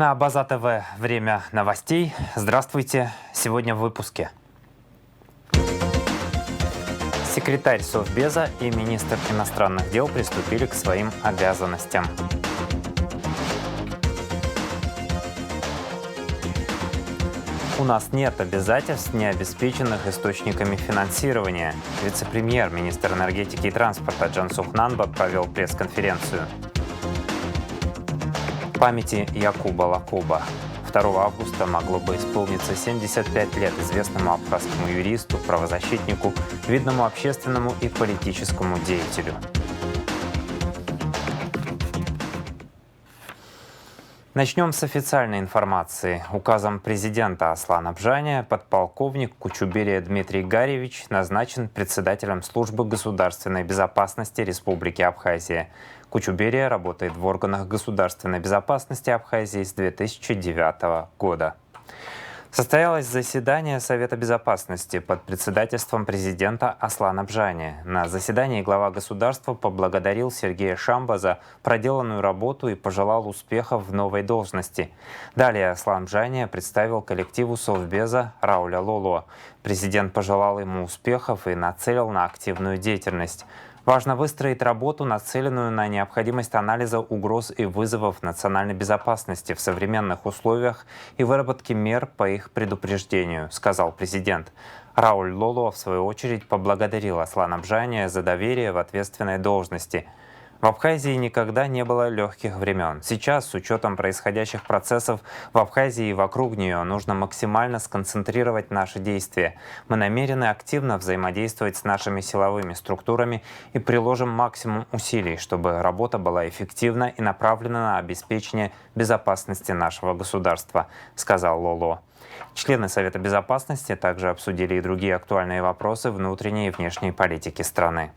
На База ТВ время новостей. Здравствуйте. Сегодня в выпуске. Секретарь Совбеза и министр иностранных дел приступили к своим обязанностям. У нас нет обязательств, не обеспеченных источниками финансирования. Вице-премьер, министр энергетики и транспорта Джансух Нанба провел пресс-конференцию. Памяти Якуба Лакоба. 2 августа могло бы исполниться 75 лет известному абхазскому юристу, правозащитнику, видному общественному и политическому деятелю. Начнем с официальной информации. Указом президента Аслана Абжания подполковник Кучуберия Дмитрий Гаревич назначен председателем службы государственной безопасности Республики Абхазия. Кучуберия работает в органах государственной безопасности Абхазии с 2009 года. Состоялось заседание Совета безопасности под председательством президента Аслана Абжания. На заседании глава государства поблагодарил Сергея Шамба за проделанную работу и пожелал успехов в новой должности. Далее Аслан Абжания представил коллективу Совбеза Рауля Лоло. Президент пожелал ему успехов и нацелил на активную деятельность. Важно выстроить работу, нацеленную на необходимость анализа угроз и вызовов национальной безопасности в современных условиях и выработки мер по их предупреждению, сказал президент. Рауль Лоло, в свою очередь, поблагодарил Аслана Абжания за доверие в ответственной должности. В Абхазии никогда не было легких времен. Сейчас, с учетом происходящих процессов в Абхазии и вокруг нее, нужно максимально сконцентрировать наши действия. Мы намерены активно взаимодействовать с нашими силовыми структурами и приложим максимум усилий, чтобы работа была эффективна и направлена на обеспечение безопасности нашего государства, сказал Лоло. Члены Совета безопасности также обсудили и другие актуальные вопросы внутренней и внешней политики страны.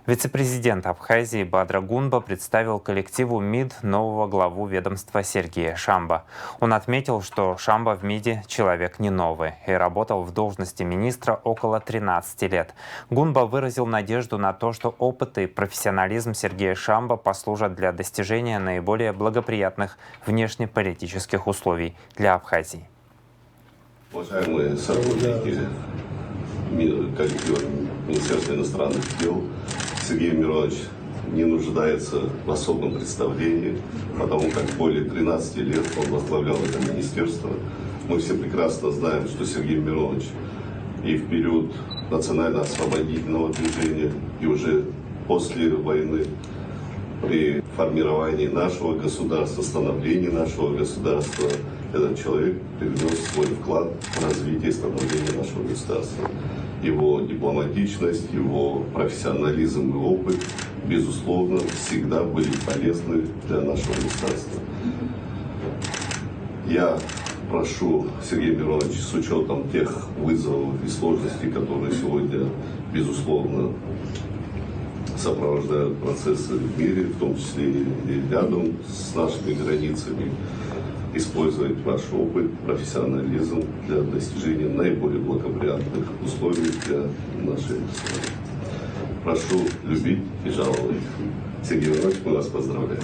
Вице-президент Абхазии Бадра Гунба представил коллективу МИД нового главу ведомства Сергея Шамба. Он отметил, что Шамба в МИДе человек не новый и работал в должности министра около 13 лет. Гунба выразил надежду на то, что опыт и профессионализм Сергея Шамба послужат для достижения наиболее благоприятных внешнеполитических условий для Абхазии. Уважаемые сотрудники коллектива Министерства иностранных дел, Сергей Миронович не нуждается в особом представлении, потому как более 13 лет он возглавлял это министерство. Мы все прекрасно знаем, что Сергей Миронович и в период национально-освободительного движения, и уже после войны, при формировании нашего государства, становлении нашего государства, этот человек принес свой вклад в развитие и становление нашего государства. Его дипломатичность, его профессионализм и опыт, безусловно, всегда были полезны для нашего государства. Я прошу Сергея Мироновича, с учетом тех вызовов и сложностей, которые сегодня, безусловно, сопровождают процессы в мире, в том числе и рядом с нашими границами, использовать ваш опыт, профессионализм для достижения наиболее благоприятных условий для нашей страны. Прошу любить и жаловать. Сергей Иванович, мы вас поздравляем.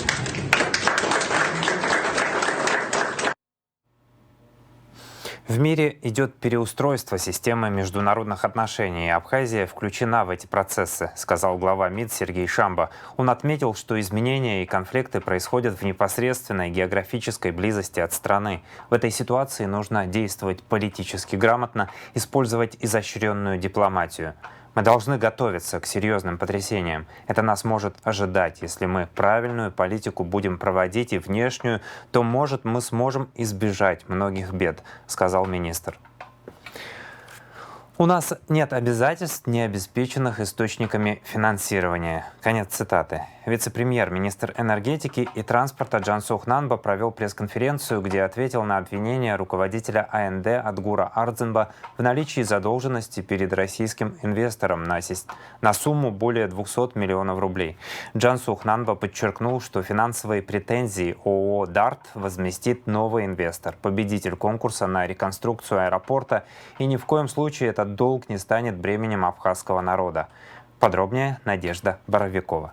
В мире идет переустройство системы международных отношений, и Абхазия включена в эти процессы, сказал глава МИД Сергей Шамба. Он отметил, что изменения и конфликты происходят в непосредственной географической близости от страны. В этой ситуации нужно действовать политически грамотно, использовать изощренную дипломатию. Мы должны готовиться к серьезным потрясениям. Это нас может ожидать. Если мы правильную политику будем проводить и внешнюю, то, может, мы сможем избежать многих бед, сказал министр. У нас нет обязательств, не обеспеченных источниками финансирования. Конец цитаты. Вице-премьер, министр энергетики и транспорта Джансух Нанба провел пресс-конференцию, где ответил на обвинения руководителя АНД Адгура Ардзенба в наличии задолженности перед российским инвестором на сумму более 200 миллионов рублей. Джансух Нанба подчеркнул, что финансовые претензии ООО «Дарт» возместит новый инвестор, победитель конкурса на реконструкцию аэропорта, и ни в коем случае этот долг не станет бременем абхазского народа. Подробнее Надежда Боровикова.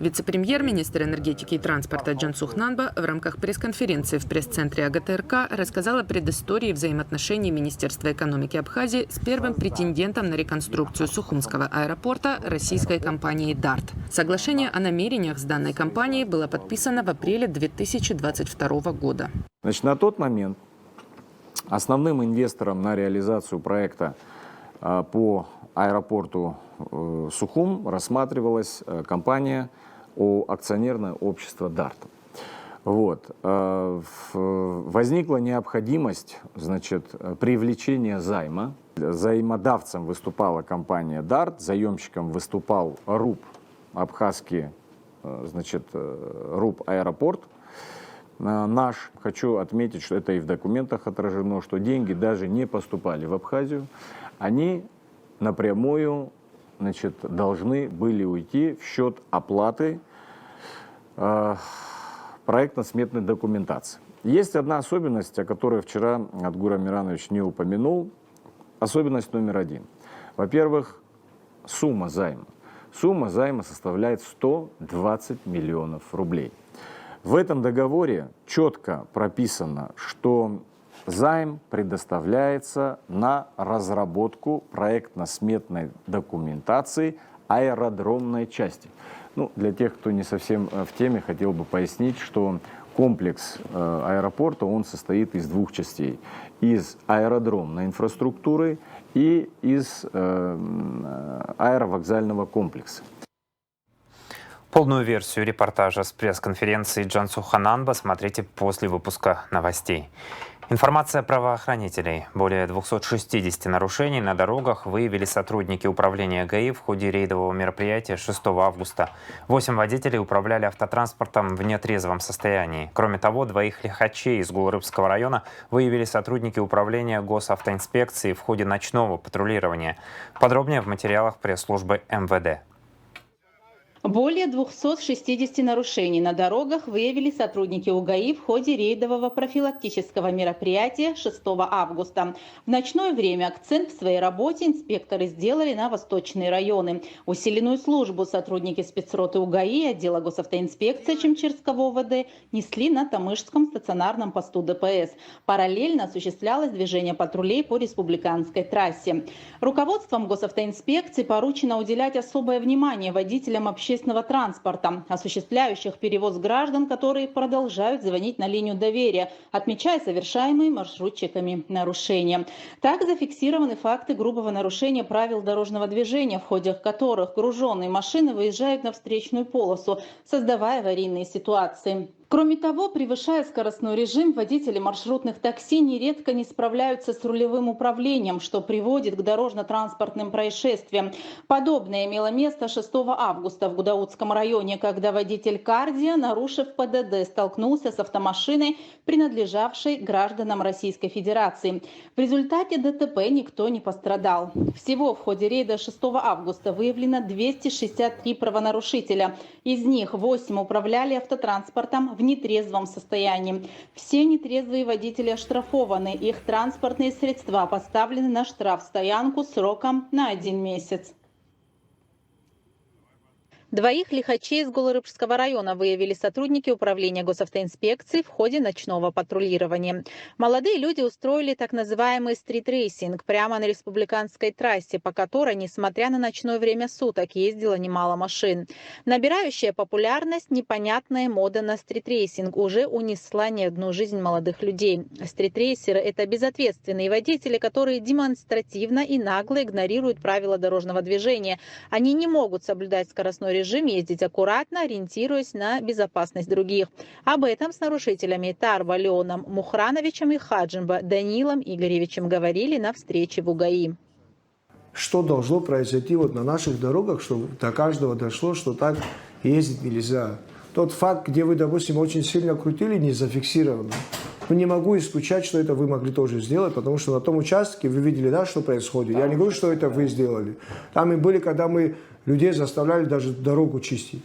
Вице-премьер-министр энергетики и транспорта Джансух Нанба в рамках пресс-конференции в пресс-центре АГТРК рассказал о предыстории взаимоотношений Министерства экономики Абхазии с первым претендентом на реконструкцию Сухумского аэропорта российской компанией «Дарт». Соглашение о намерениях с данной компанией было подписано в апреле 2022 года. Значит, на тот момент основным инвестором на реализацию проекта по аэропорту Сухум рассматривалась компания акционерное общество «Дарт». Вот. Возникла необходимость, значит, привлечения займа. Заимодавцем выступала компания «Дарт», заемщиком выступал РУП, абхазский, значит, РУП аэропорт. Наш, хочу отметить, что это и в документах отражено, что деньги даже не поступали в Абхазию, они напрямую, значит, должны были уйти в счет оплаты проектно-сметной документации. Есть одна особенность, о которой вчера Адгур Амиранович не упомянул. Особенность номер один. Во-первых, сумма займа. Сумма займа составляет 120 миллионов рублей. В этом договоре четко прописано, что займ предоставляется на разработку проектно-сметной документации аэродромной части. Ну, для тех, кто не совсем в теме, хотел бы пояснить, что комплекс аэропорта, он состоит из двух частей. Из аэродромной инфраструктуры и из аэровокзального комплекса. Полную версию репортажа с пресс-конференции Джансуха Нанба смотрите после выпуска новостей. Информация правоохранителей. Более 260 нарушений на дорогах выявили сотрудники управления ГАИ в ходе рейдового мероприятия 6 августа. 8 водителей управляли автотранспортом в нетрезвом состоянии. Кроме того, 2 лихачей из Гулрыбского района выявили сотрудники управления госавтоинспекции в ходе ночного патрулирования. Подробнее в материалах пресс-службы МВД. Более 260 нарушений на дорогах выявили сотрудники УГАИ в ходе рейдового профилактического мероприятия 6 августа. В ночное время акцент в своей работе инспекторы сделали на восточные районы. Усиленную службу сотрудники спецроты УГАИ и отдела госавтоинспекции Чемчирского ОВД несли на Тамышском стационарном посту ДПС. Параллельно осуществлялось движение патрулей по республиканской трассе. Руководством госавтоинспекции поручено уделять особое внимание водителям общественного транспорта, осуществляющих перевоз граждан, которые продолжают звонить на линию доверия, отмечая совершаемые маршрутчиками нарушения. Так зафиксированы факты грубого нарушения правил дорожного движения, в ходе которых груженные машины выезжают на встречную полосу, создавая аварийные ситуации. Кроме того, превышая скоростной режим, водители маршрутных такси нередко не справляются с рулевым управлением, что приводит к дорожно-транспортным происшествиям. Подобное имело место 6 августа в Гудаутском районе, когда водитель Кардия, нарушив ПДД, столкнулся с автомашиной, принадлежавшей гражданам Российской Федерации. В результате ДТП никто не пострадал. Всего в ходе рейда 6 августа выявлено 263 правонарушителя. Из них 8 управляли автотранспортом в нетрезвом состоянии. Все нетрезвые водители оштрафованы. Их транспортные средства поставлены на штрафстоянку сроком на 1 месяц. 2 лихачей из Гулрыбского района выявили сотрудники управления госавтоинспекции в ходе ночного патрулирования. Молодые люди устроили так называемый стрит-рейсинг прямо на республиканской трассе, по которой, несмотря на ночное время суток, ездило немало машин. Набирающая популярность непонятная мода на стрит-рейсинг уже унесла не одну жизнь молодых людей. Стрит-рейсеры – это безответственные водители, которые демонстративно и нагло игнорируют правила дорожного движения. Они не могут соблюдать скоростной режим, ездить аккуратно, ориентируясь на безопасность других. Об этом с нарушителями Тарба Леоном Мухрановичем и Хаджимба Данилом Игоревичем говорили на встрече в УГАИ. Что должно произойти вот на наших дорогах, чтобы до каждого дошло, что так ездить нельзя. Тот факт, где вы, допустим, очень сильно крутили, не зафиксировано. Ну, не могу исключать, что это вы могли тоже сделать, потому что на том участке вы видели, да, что происходит. Я не говорю, что это вы сделали. Там и были, когда мы людей заставляли даже дорогу чистить.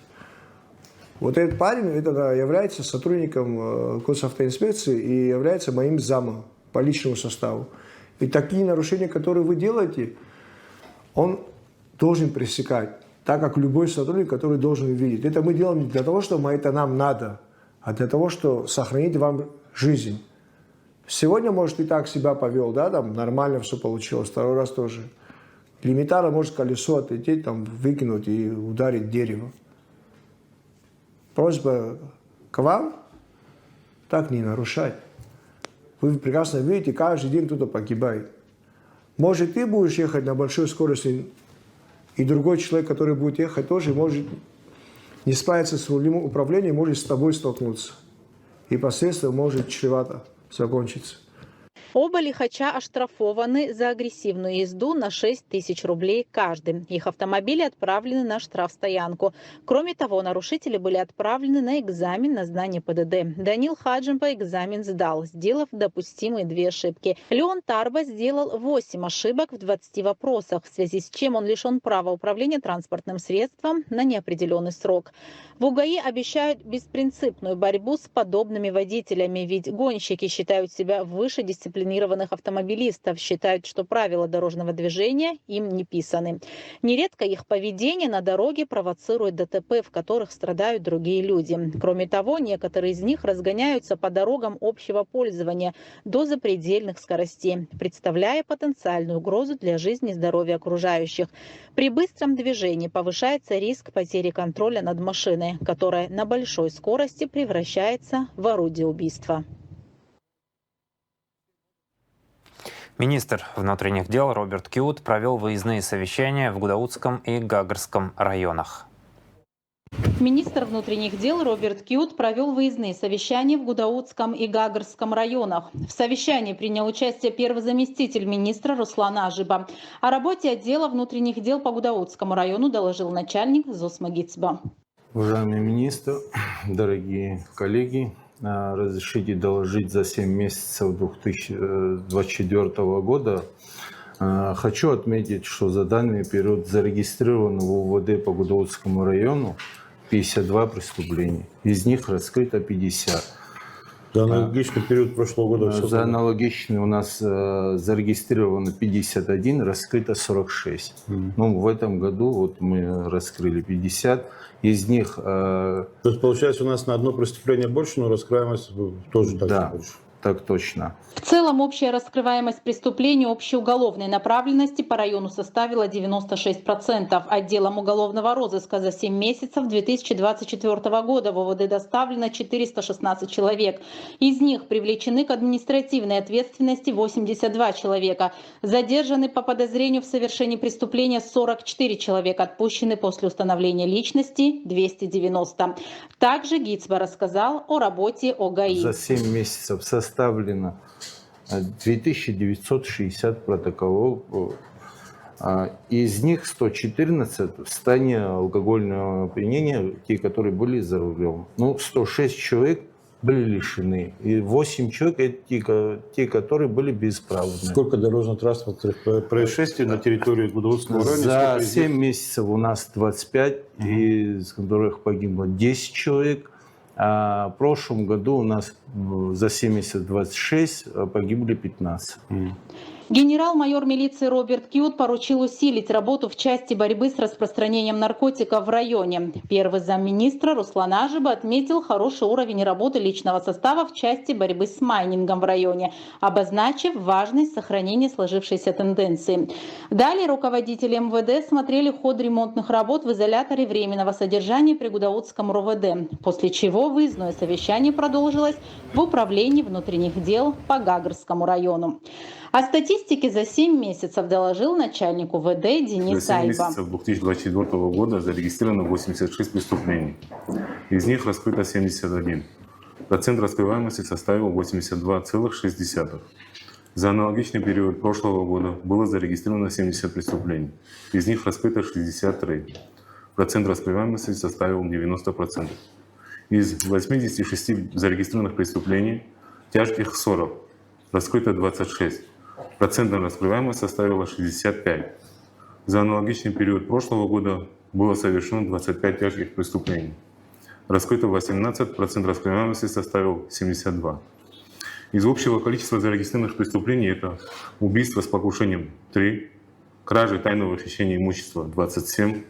Вот этот парень это является сотрудником госавтоинспекции и является моим замом по личному составу. И такие нарушения, которые вы делаете, он должен пресекать. так как любой сотрудник, который должен видеть. Это мы делаем не для того, что это нам надо, а для того, чтобы сохранить вам жизнь. Сегодня, может, и так себя повел, да, там нормально все получилось, второй раз тоже. Элементарно может колесо отлететь, там, выкинуть и ударить дерево. Просьба к вам так не нарушать. Вы прекрасно видите, каждый день кто-то погибает. Может, ты будешь ехать на большой скорости, и другой человек, который будет ехать, тоже может не справиться с рулем управления, может с тобой столкнуться. И последствия может чревато закончиться. Оба лихача оштрафованы за агрессивную езду на 6 тысяч рублей каждый. Их автомобили отправлены на штрафстоянку. Кроме того, нарушители были отправлены на экзамен на знание ПДД. Данил Хаджимба экзамен сдал, сделав допустимые 2 ошибки. Леон Тарба сделал 8 ошибок в 20 вопросах, в связи с чем он лишен права управления транспортным средством на неопределенный срок. В УГАИ обещают беспринципную борьбу с подобными водителями, ведь гонщики считают себя выше дисциплинированных автомобилистов, считают, что правила дорожного движения им не писаны. Нередко их поведение на дороге провоцирует ДТП, в которых страдают другие люди. Кроме того, некоторые из них разгоняются по дорогам общего пользования до запредельных скоростей, представляя потенциальную угрозу для жизни и здоровья окружающих. При быстром движении повышается риск потери контроля над машиной, которая на большой скорости превращается в орудие убийства. Министр внутренних дел Роберт Кьют провел выездные совещания в Гудаутском и Гагарском районах. Министр внутренних дел Роберт Кьют провел выездные совещания в Гудаутском и Гагарском районах. В совещании принял участие первый заместитель министра Руслан Ажиба. О работе отдела внутренних дел по Гудаутскому району доложил начальник ЗОС Магицба. Уважаемый министр, дорогие коллеги, разрешите доложить за 7 месяцев 2024 года. Хочу отметить, что за данный период зарегистрировано в УВД по Гудаутскому району 52 преступления. Из них раскрыто 50. За аналогичный период прошлого года? За аналогичный у нас зарегистрировано 51, раскрыто 46. Ну, в этом году вот мы раскрыли 50. Из них... То есть, получается, у нас на одно преступление больше, но раскрываемость тоже так же больше? Так точно. В целом, общая раскрываемость преступлений общеуголовной направленности по району составила 96%. Отделом уголовного розыска за 7 месяцев 2024 года в УВД доставлено 416 человек. Из них привлечены к административной ответственности 82 человека. Задержаны по подозрению в совершении преступления 44 человека. Отпущены после установления личности 290. Также Гицба рассказал о работе ОГАИ. За 7 месяцев составлено 2960 протоколов. Из них 114 в состоянии алкогольного опьянения, те, которые были за рулем. Ну, 106 человек были лишены. И 8 человек это те, которые были бесправны. Сколько дорожно-транспортных происшествий на территории Гудаутского района? За 7 месяцев у нас 25, из которых погибло 10 человек. А в прошлом году у нас за 7 месяцев 26, погибли 15. Генерал-майор милиции Роберт Кьют поручил усилить работу в части борьбы с распространением наркотиков в районе. Первый замминистра Руслан Ажиба отметил хороший уровень работы личного состава в части борьбы с майнингом в районе, обозначив важность сохранения сложившейся тенденции. Далее руководители МВД смотрели ход ремонтных работ в изоляторе временного содержания при Гудаутском РОВД, после чего выездное совещание продолжилось в управлении внутренних дел по Гагарскому району. О статистике за 7 месяцев доложил начальник УВД Денис Айба. За 7 месяцев 2024 года зарегистрировано 86 преступлений. Из них раскрыто 71. Процент раскрываемости составил 82,6%. За аналогичный период прошлого года было зарегистрировано 70 преступлений. Из них раскрыто 63. Процент раскрываемости составил 90%. Из 86 зарегистрированных преступлений тяжких 40. Раскрыто 26. Процентная раскрываемость составила 65. За аналогичный период прошлого года было совершено 25 тяжких преступлений. Раскрыто 18, процент раскрываемости составил 72. Из общего количества зарегистрированных преступлений это убийство с покушением 3, кражи тайного хищения имущества 27,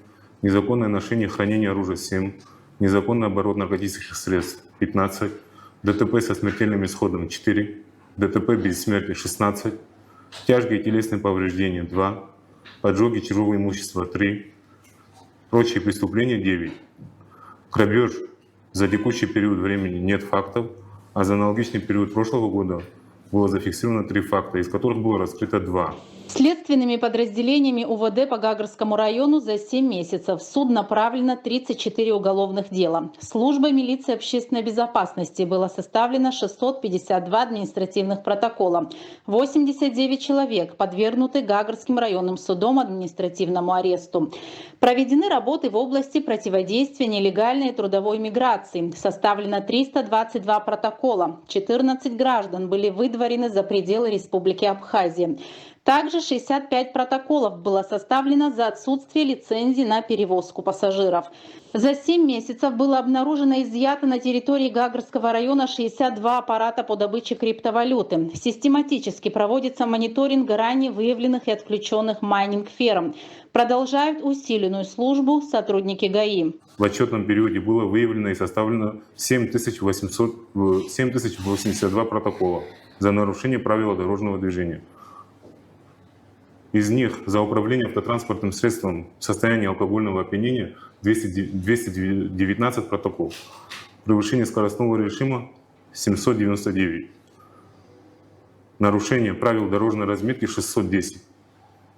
незаконное ношение и хранение оружия 7, незаконный оборот наркотических средств 15, ДТП со смертельным исходом 4, ДТП без смерти 16, тяжкие телесные повреждения 2, поджоги чужого имущества 3, прочие преступления 9. Грабеж за текущий период времени нет фактов, а за аналогичный период прошлого года было зафиксировано 3 факта, из которых было раскрыто 2. Следственными подразделениями УВД по Гагарскому району за 7 месяцев в суд направлено 34 уголовных дела. Службой милиции общественной безопасности было составлено 652 административных протокола. 89 человек подвергнуты Гагарским районным судом административному аресту. Проведены работы в области противодействия нелегальной трудовой миграции. Составлено 322 протокола. 14 граждан были выдворены за пределы Республики Абхазия. Также 65 протоколов было составлено за отсутствие лицензии на перевозку пассажиров. За 7 месяцев было обнаружено и изъято на территории Гагарского района 62 аппарата по добыче криптовалюты. Систематически проводится мониторинг ранее выявленных и отключенных майнинг-ферм. Продолжают усиленную службу сотрудники ГАИ. В отчетном периоде было выявлено и составлено 7082 протокола за нарушение правил дорожного движения. Из них за управление автотранспортным средством в состоянии алкогольного опьянения 219 протоколов. Превышение скоростного режима 799. Нарушение правил дорожной разметки 610.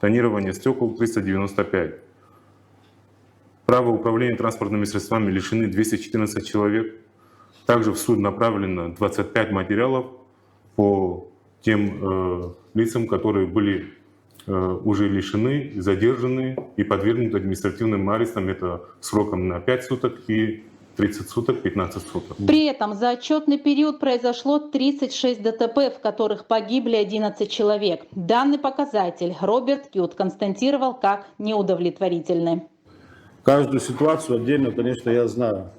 Тонирование стекол 395. Право управления транспортными средствами лишены 214 человек. Также в суд направлено 25 материалов по тем лицам, которые были уже лишены, задержаны и подвергнуты административным арестам. Это сроком на 5 суток и 30 суток, 15 суток. При этом за отчетный период произошло 36 ДТП, в которых погибли 11 человек. Данный показатель Роберт Кют констатировал как неудовлетворительный. Каждую ситуацию отдельно, конечно, я знаю.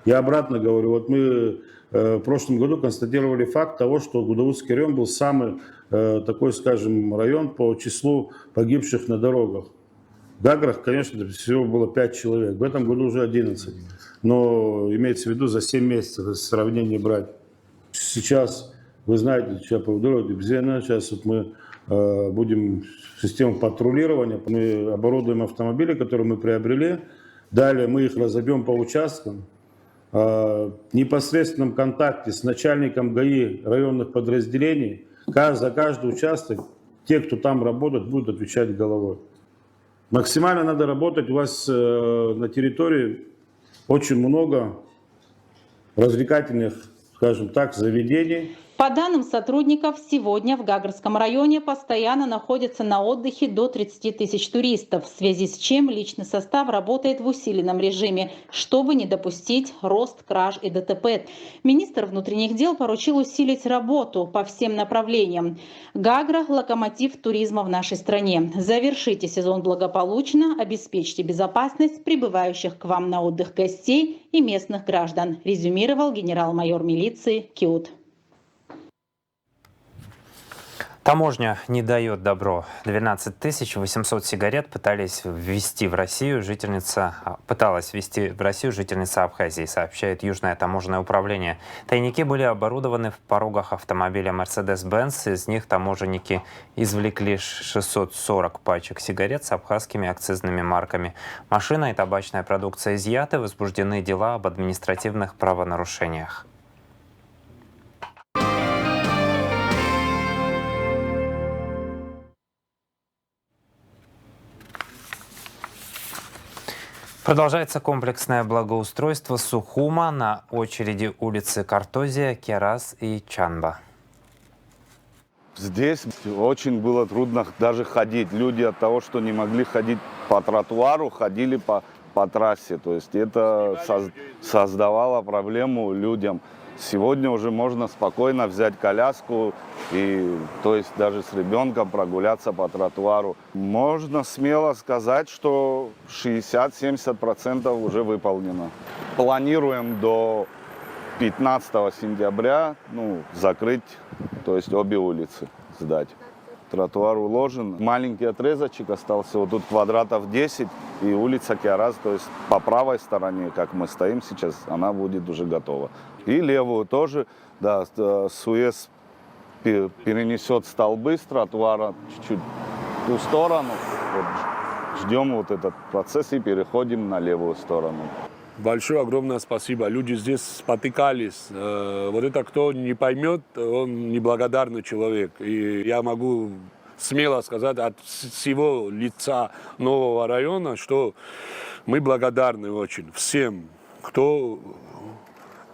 Я обратно говорю, вот мы в прошлом году констатировали факт того, что Гудаутский район был самый такой, скажем, район по числу погибших на дорогах. В Гаграх, конечно, всего было 5 человек, в этом году уже 11. Но имеется в виду за 7 месяцев, если сравнение брать. Сейчас, вы знаете, сейчас по дороге Бзена, сейчас вот мы будем систему патрулирования, мы оборудуем автомобили, которые мы приобрели, далее мы их разобьем по участкам. В непосредственном контакте с начальником ГАИ районных подразделений за каждый участок те, кто там работает, будут отвечать головой. Максимально надо работать. У вас на территории очень много развлекательных, скажем так, заведений. По данным сотрудников, сегодня в Гагарском районе постоянно находятся на отдыхе до 30 тысяч туристов, в связи с чем личный состав работает в усиленном режиме, чтобы не допустить рост краж и ДТП. Министр внутренних дел поручил усилить работу по всем направлениям. Гагра – локомотив туризма в нашей стране. Завершите сезон благополучно, обеспечьте безопасность прибывающих к вам на отдых гостей и местных граждан, резюмировал генерал-майор милиции Кют. Таможня не дает добро. 12 800 сигарет пыталась ввести в Россию жительница Абхазии, сообщает Южное таможенное управление. Тайники были оборудованы в порогах автомобиля Mercedes-Benz. Из них таможенники извлекли 640 пачек сигарет с абхазскими акцизными марками. Машина и табачная продукция изъяты, возбуждены дела об административных правонарушениях. Продолжается комплексное благоустройство Сухума. На очереди улицы Картозия, Керас и Чанба. Здесь очень было трудно даже ходить. Люди от того, что не могли ходить по тротуару, ходили по трассе. То есть это создавало проблему людям. Сегодня уже можно спокойно взять коляску и, то есть даже с ребенком прогуляться по тротуару. Можно смело сказать, что 60-70% уже выполнено. Планируем до 15 сентября закрыть, то есть обе улицы сдать. тротуар уложен. Маленький отрезочек остался, вот тут квадратов 10 и улица Киараз, то есть по правой стороне, как мы стоим сейчас, она будет уже готова. И левую тоже, да, Суэц перенесет столбы с тротуара чуть-чуть в ту сторону. Вот, ждем вот этот процесс и переходим на левую сторону. Большое, огромное спасибо. Люди здесь спотыкались. Вот это кто не поймет, он неблагодарный человек. И я могу смело сказать от всего лица нового района, что мы благодарны очень всем, кто,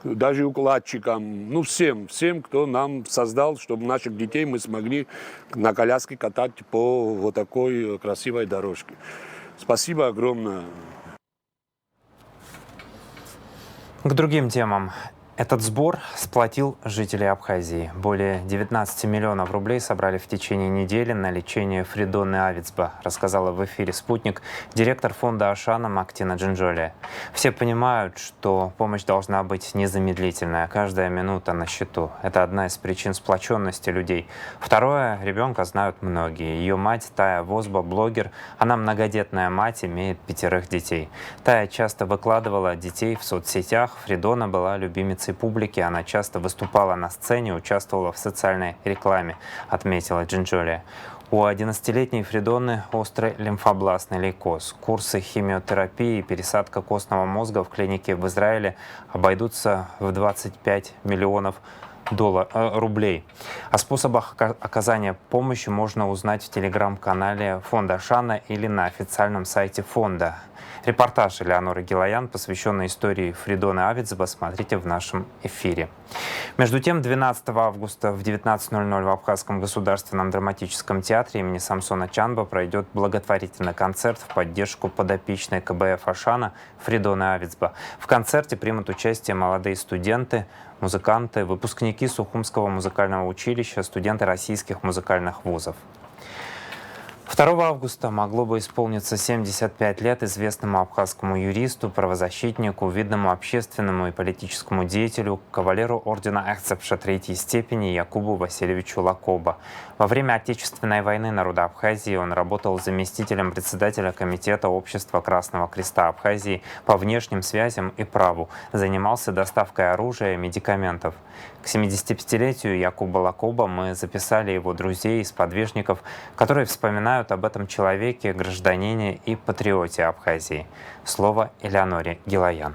даже укладчикам, ну всем, кто нам создал, чтобы наших детей мы смогли на коляске катать по вот такой красивой дорожке. Спасибо огромное. К другим темам. Этот сбор сплотил жителей Абхазии. Более 19 миллионов рублей собрали в течение недели на лечение Фридоны Авицба, рассказала в эфире «Спутник» директор фонда Ашана Мактина Джинджолия. Все понимают, что помощь должна быть незамедлительная, каждая минута на счету. Это одна из причин сплоченности людей. Второе, ребенка знают многие. Ее мать Тая Возба, блогер, она многодетная мать, имеет 5 детей. Тая часто выкладывала детей в соцсетях, Фридона была любимицей публики, она часто выступала на сцене, участвовала в социальной рекламе, отметила Джинджолия. У 11-летней Фридоны острый лимфобластный лейкоз. Курсы химиотерапии и пересадка костного мозга в клинике в Израиле обойдутся в 25 миллионов рублей. О способах оказания помощи можно узнать в телеграм-канале фонда Ашана или на официальном сайте фонда. Репортаж Элеоноры Гилаян, посвященный истории Фридоны Авицба, смотрите в нашем эфире. Между тем, 12 августа в 19:00 в Абхазском государственном драматическом театре имени Самсона Чанба пройдет благотворительный концерт в поддержку подопечной КБФ Ашана Фридоны Авицба. В концерте примут участие молодые студенты, музыканты, выпускники Сухумского музыкального училища, студенты российских музыкальных вузов. 2 августа могло бы исполниться 75 лет известному абхазскому юристу, правозащитнику, видному общественному и политическому деятелю, кавалеру ордена Ахцепша 3-й степени Якубу Васильевичу Лакоба. Во время Отечественной войны народа Абхазии он работал заместителем председателя Комитета Общества Красного Креста Абхазии по внешним связям и праву, занимался доставкой оружия и медикаментов. К 75-летию Якуба Лакоба мы записали его друзей и сподвижников, которые вспоминают об этом человеке, гражданине и патриоте Абхазии. Слово Элеоноре Гилаян.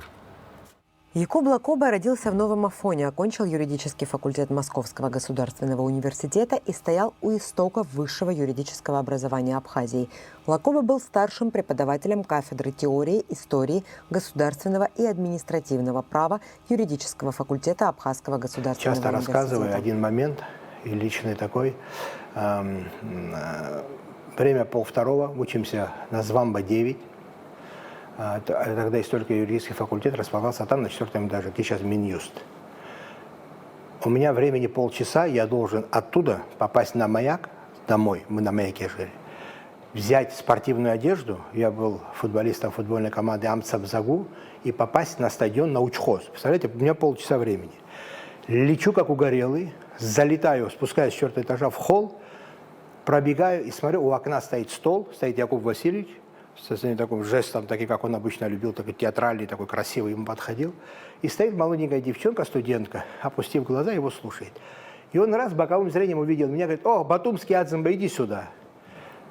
Якуб Лакоба родился в Новом Афоне, окончил юридический факультет Московского государственного университета и стоял у истоков высшего юридического образования Абхазии. Лакоба был старшим преподавателем кафедры теории, истории, государственного и административного права юридического факультета Абхазского государственного университета. Часто рассказываю один момент, и личный такой. Время 1:30, учимся на Звамба-9. Тогда историко-юридический факультет располагался там, на 4-м этаже, где сейчас Минюст. У меня времени полчаса, я должен оттуда попасть на маяк, домой, мы на маяке жили, взять спортивную одежду, я был футболистом футбольной команды Амцабзагу, и попасть на стадион на Учхоз. Представляете, у меня полчаса времени. Лечу как угорелый, залетаю, спускаюсь с 4-го этажа в холл, пробегаю и смотрю, у окна стоит стол, стоит Якуб Васильевич, с таким жестом, таким, как он обычно любил, такой театральный, такой красивый, ему подходил. И стоит молоденькая девчонка, студентка, опустив глаза, его слушает. И он раз боковым зрением увидел меня, говорит: «О, Батумский Адзамба, иди сюда».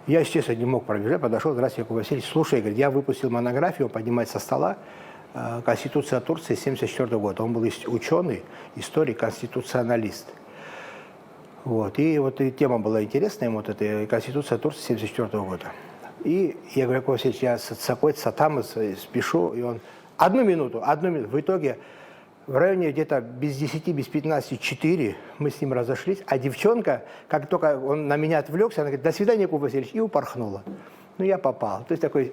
Я, естественно, не мог пробежать, подошел: «Здравствуйте, Якуб Васильевич, слушай, говорит, я выпустил монографию, поднимать со стола, Конституция Турции 1974 года. Он был ученый, историк, конституционалист. Вот. И вот и тема была интересная, вот эта Конституция Турции 1974 года. И я говорю: Якуб Васильевич, я с такой там спешу, и он: одну минуту. В итоге в районе где-то без 10, без 15, 4 мы с ним разошлись, а девчонка, как только он на меня отвлекся, она говорит: до свидания, Якуб Васильевич, и упорхнула. Ну, я попал. То есть такой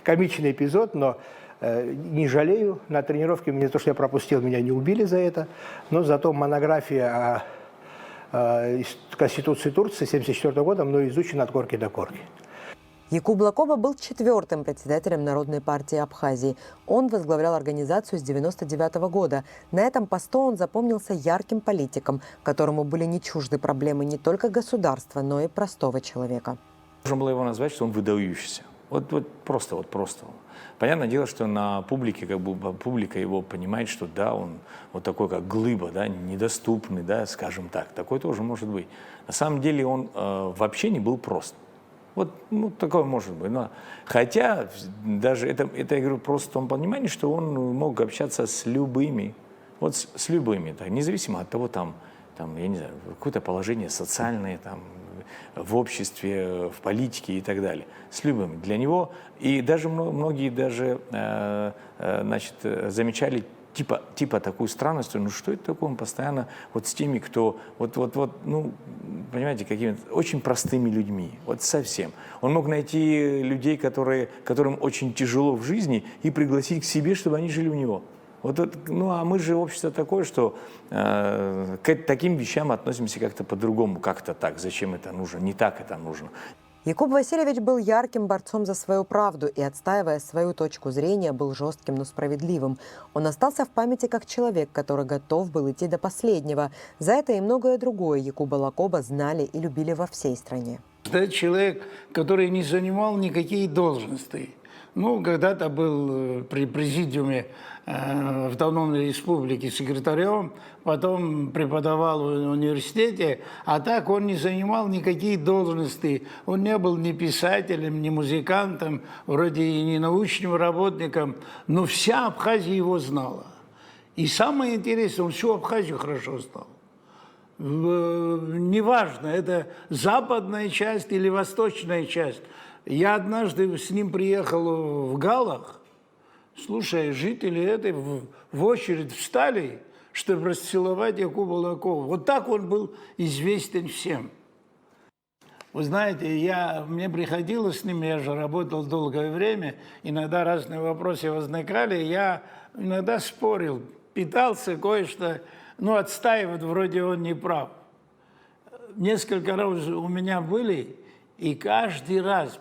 комичный эпизод, но не жалею. На тренировке мне то, что я пропустил, меня не убили за это, но зато монография о Конституции Турции 1974 года мной изучена от корки до корки. Якуб Лакоба был 4-м председателем Народной партии Абхазии. Он возглавлял организацию с 1999 года. На этом посту он запомнился ярким политиком, которому были не чужды проблемы не только государства, но и простого человека. Можно было его назвать, что он выдающийся. Вот просто. Понятное дело, что на публике, публика его понимает, что да, он вот такой, как глыба, да, недоступный, да, скажем так. Такой тоже может быть. На самом деле он вообще не был прост. Такое может быть. Но, хотя даже это я говорю просто в том понимании, что он мог общаться с любыми. С любыми, так, независимо от того, там, я не знаю, какое-то положение социальное, там, в обществе, в политике и так далее. С любым. Для него, и даже многие даже, замечали типа такую странность, что это такое, он постоянно с теми, кто, понимаете, какими-то очень простыми людьми, совсем. Он мог найти людей, которым очень тяжело в жизни, и пригласить к себе, чтобы они жили у него. А мы же общество такое, что к таким вещам относимся как-то по-другому, как-то так. Зачем это нужно? Не так это нужно. Якуб Васильевич был ярким борцом за свою правду и, отстаивая свою точку зрения, был жестким, но справедливым. Он остался в памяти как человек, который готов был идти до последнего. За это и многое другое Якуба Лакоба знали и любили во всей стране. Это человек, который не занимал никакие должности. Когда-то был при президиуме Автономной Республики секретарем, потом преподавал в университете, а так он не занимал никакие должности. Он не был ни писателем, ни музыкантом, вроде и не научным работником, но вся Абхазия его знала. И самое интересное, он всю Абхазию хорошо знал. Неважно, это западная часть или восточная часть. Я однажды с ним приехал в Галах. Слушай, жители этой в очередь встали, чтобы расцеловать Якуба Лакоба. Вот так он был известен всем. Вы знаете, мне приходилось с ним, я же работал долгое время, иногда разные вопросы возникали, я иногда спорил, пытался кое-что, отстаивать, вроде он не прав. Несколько раз у меня были, и каждый раз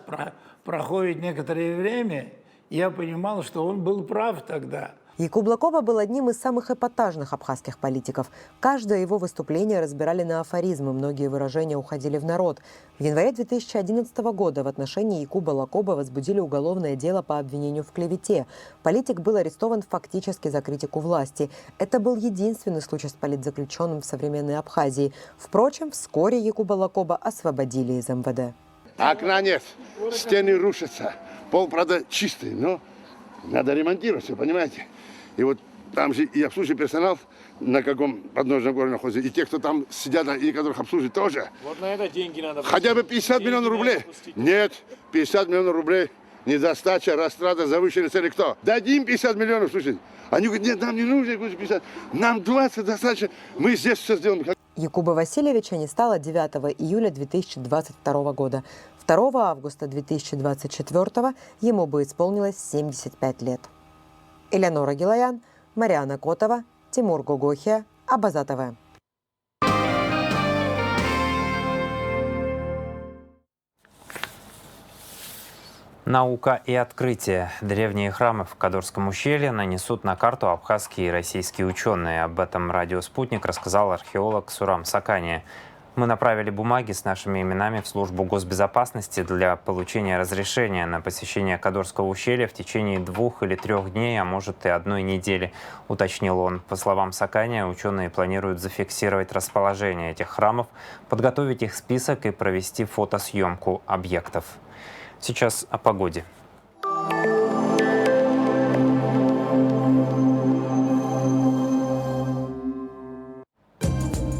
проходит некоторое время, я понимал, что он был прав тогда. Якуб Лакоба был одним из самых эпатажных абхазских политиков. Каждое его выступление разбирали на афоризмы, многие выражения уходили в народ. В январе 2011 года в отношении Якуба Лакоба возбудили уголовное дело по обвинению в клевете. Политик был арестован фактически за критику власти. Это был единственный случай с политзаключенным в современной Абхазии. Впрочем, вскоре Якуба Лакоба освободили из МВД. Окна нет, стены рушатся, пол, правда, чистый, но надо ремонтировать все, понимаете? И там же и обслуживающий персонал, на каком подножном городе находится, и те, кто там сидят, и которых обслуживают, тоже. На это деньги надо... Хотя бы 50 миллионов рублей. Нет, 50 миллионов рублей, недостача, растрата, завышенные цены. Кто? Дадим 50 миллионов, слушайте. Они говорят, нет, нам не нужно 50, нам 20 достаточно, мы здесь все сделаем. Якуба Васильевича не стало 9 июля 2022 года. 2 августа 2024 ему бы исполнилось 75 лет. Элеонора Гилаян, Мариана Котова, Тимур Гогохия, Абаза ТВ. Наука и открытие. Древние храмы в Кадорском ущелье нанесут на карту абхазские и российские ученые. Об этом радио «Спутник» рассказал археолог Сурам Сакания. Мы направили бумаги с нашими именами в службу госбезопасности для получения разрешения на посещение Кадорского ущелья в течение 2 или 3 дней, а может и 1 недели, уточнил он. По словам Сакания, ученые планируют зафиксировать расположение этих храмов, подготовить их список и провести фотосъемку объектов. Сейчас о погоде.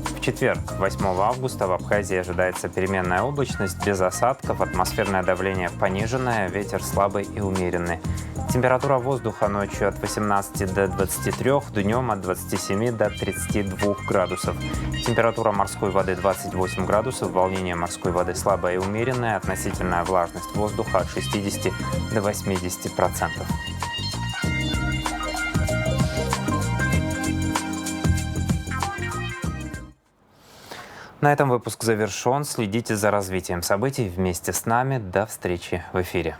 В четверг, 8 августа, в Абхазии ожидается переменная облачность без осадков, атмосферное давление пониженное, ветер слабый и умеренный. Температура воздуха ночью от 18 до 23, днем от 27 до 32 градусов. Температура морской воды 28 градусов, волнение морской воды слабое и умеренное, относительная влажность воздуха от 60 до 80%. На этом выпуск завершен. Следите за развитием событий вместе с нами. До встречи в эфире.